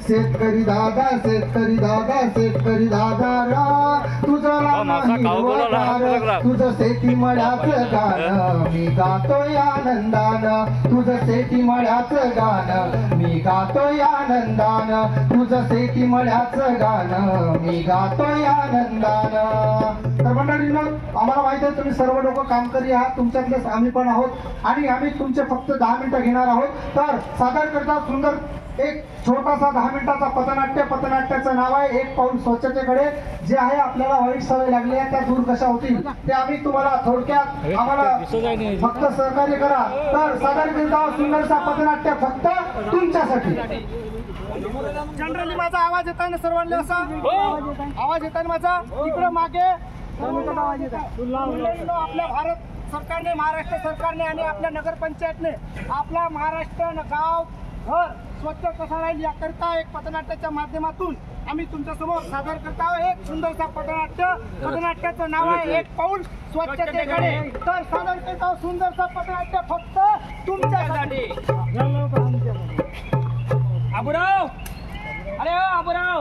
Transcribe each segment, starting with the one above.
शेतकरी दादा शेतकरी दादा शेतकरी दादा रा तुझं तुझं शेती मळ्याचं गाणं मी गातोय आनंदानं तुझं शेती मळ्याचं गाणं मी गातोय आनंदानं तुझं शेती मळ्याचं गाणं मी गातोय आनंदानं। तर मंडळींनो आम्हाला माहिती आहे तुम्ही सर्व लोक कामकरी आहात, तुमच्यातलेच आम्ही पण आहोत आणि आम्ही तुमचे फक्त 10 मिनिटं घेणार आहोत। तर सादर करता सुंदर एक छोटासा 10 मिनिटाचा पथनाट्य। पथनाट्याचं नाव आहे एक पाऊल स्वच्छतेकडे। जे आहे आपल्याला वाईट सवय लागली आहे त्या दूर कशा होतील ते आम्ही तुम्हाला थोडक्यात आम्हाला फक्त सहकार्य करा। तर सादर करता सुंदरसा पथनाट्य फक्त तुमच्यासाठी। जनरली माझा आवाज येत आहे ना सर्वांना? असा आवाज येत आहे माझा इकडे मागे आपल्या भारत सरकारने महाराष्ट्र सरकारने आणि आपल्या नगरपंचायतने आपला महाराष्ट्र गाव घर स्वच्छ कसा राहील याकरिता एक पथनाट्याच्या माध्यमातून आम्ही तुमच्या समोर सादर करत आहोत एक सुंदरसा पथनाट्य। पथनाट्याचं नाव आहे एक पाऊल स्वच्छतेकडे। तर सादर करत आहोत सुंदरसा पथनाट्य फक्त तुमच्यासाठी। आबुराव, अरे हो आबुराव,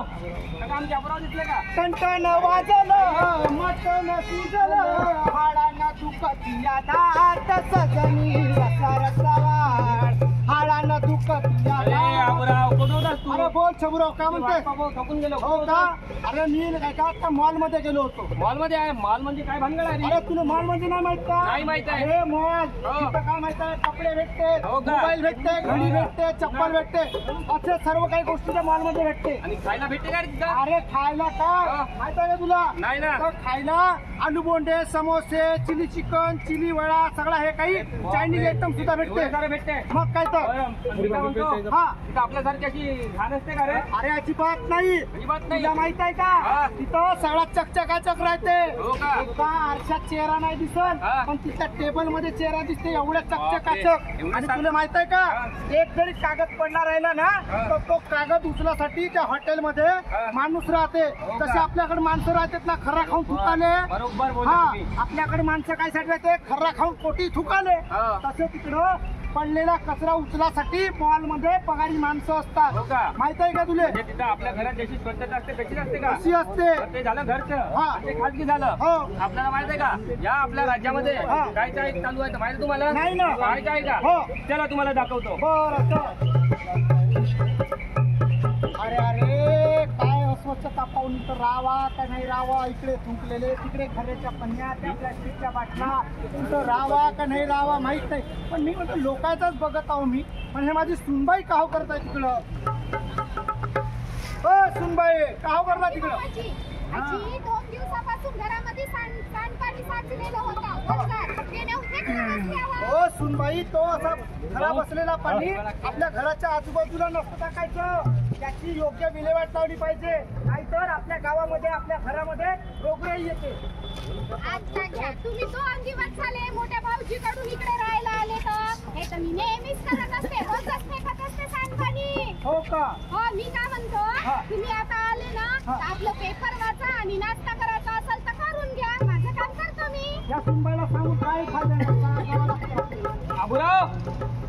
आमचे आबुराव दिसले का? टंटन वाजलं मटन सुजलं हाडांना दुखतिया दात सजनी रसा रसावाड हाडांना दुखतिया आबुराव कुठं होतास तू? अरे बोल शबुराव काय म्हणते? थकून गेलो हो का? अरे मी एका मॉल मध्ये गेलो होतो। मॉल मध्ये आहे? मॉल म्हणजे काय भानगड आहे? अरे तुला मॉल म्हणजे नाही माहित का? नाही माहित आहे। अरे मॉल तिथं काय माहित आहे? कपडे भेटते, मोबाईल भेटते, घडी भेटते, चप्पल भेटते, असे सर्व काही गोष्टी त्या मॉल मध्ये भेटते। आणि खायला भेटते का तिथं? अरे खायला का माहित आहे का तुला? नाही ना। तर खायला आलू बोंडे, समोसे, चिली चिकन, चिली वडा सगळा हे काही चायनीज आयटम सुद्धा भेटते। भेटते मग काय तर हा तिथं आपल्यासारखी अशी घाण असते का रे? अरे अजिबात नाही। अजिबात नाही। तुला माहित आहे का हा। तिथं सगळा चकचकाचक राहते। हो का? एका आरशात चेहरा नाही दिसत हा। पण तिथल्या टेबल मध्ये चेहरा दिसते एवढ्या बापरे, चकचकाचक। एवढं आणि सांग. तुला माहित आहे का हा। एक जरी कागद पडला राहिला ना तर तो कागद उचलासाठी त्या हॉटेलमध्ये माणूस राहते। हो का? तसे आपल्याकडे माणसं राहतात ना खर्रा खाऊन थुकाले। बरोबर बोलला हा तुम्ही। आपल्याकडे माणसं काय साठी राहते? खर्रा खाऊन पोटी थुकाले। हा। तसे तिकडं पडलेला कचरा उचलासाठी मॉल मध्ये पगारी माणसं असतात। हो का? माहित आहे का तुले? म्हणजे तिथं आपल्या घरात जशी स्वच्छता असते तशीच असते का? कशी असते? तर ते झालं घरचं हा। आणि ते खाजगी झालं। हो। आपल्याला माहित आहे का या आपल्या राज्यामध्ये हा। काय काय चालू आहे माहिती तुम्हाला? नाही ना। काय काय का? हो। चला तुम्हाला दाखवतो। बरं अरे अरे काय अस्वच्छता पाहून तर राहावा का नाही राहावा? इकडे थुंकलेले, तिकडे खऱ्याच्या पन्न्या, त्या प्लॅस्टिकच्या बाटल्या, इथं राहावा का नाही राहावा माहित नाही। पण मी म्हणतो लोकांचाच बघत आहो मी। पण हे माझी सुनबाई काहो करताय तिकडं? सुनबाई काहो करता तिकडं? आजी 2 दिवसापासून घरामध्ये सांडपाणी साचलेलं होतं। हो सुनबाई तो असा खराब असलेला पाणी आपल्या घराच्या आजूबाजूला नसतं टाकायचं। त्याची योग्य विल्हेवाट लावली पाहिजे नाहीतर आपल्या गावामध्ये आपल्या घरामध्ये रोगराई येते। आता घ्या तुम्ही तो अंगीवात झाले मोठ्या भाऊजीकडून इकडे राहायला आले तर हे तर मी नेहमीच करत असते, रोजच फेकत असते सांडपाणी। हो का? हो मी काय म्हणतो हा। तुम्ही आता आले ना तर आपलं पेपर वाचा आणि नाश्ता करायचा असेल तर करून घ्या, माझं काम करतो मी। या सुनबाईला सांगून काय फायदा? आबुराव,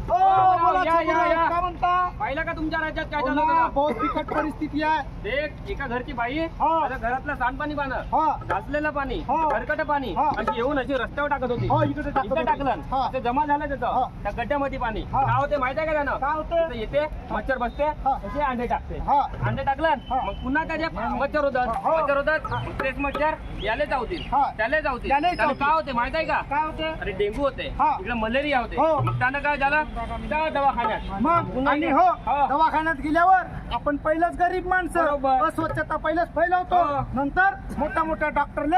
हो बोला या, या, सुनबाई, या. काय म्हणता? पाहिलं का तुमच्या राज्यात काय हो चालू ना, होतं? बहुत बिकट परिस्थिती आहे। एका घरची बाई हा। आता घरातलं सांडपाणी पानं हा घासलेलं पाणी हा। खरकट पाणी हा। अशी येऊन अशी रस्त्यावर टाकत होती। हो इकडे इकडे टाकलं हा ते जमा झालं हा. त्याचं त्या गड्ड्यामध्ये पाणी हा. काय होते माहिती आहे का त्यानं? काय होतं? तिथं येते मच्छर बसते हा. तसे अंडे टाकते। हा. अंडे टाकलं हा. मग पुन्हा त्याचे मच्छर होतात हा. मच्छर होतात तेच मच्छर याले चावतील हा. त्याला चावतील त्याला त्याला चावतील. काय होते माहिती आहे का? काय होते? अरे डेंगू होते हा. इकडे मलेरिया होते हो. मग त्यानं काय झालं त्या दवाखान्यात मग आणि हो हा. दवाखान्यात गेल्यावर आपण पहिलंच गरीब माणसं बरोबर. अस्वच्छता पहिलेच फैलावतो हो. नंतर मोठा मोठा डॉक्टरले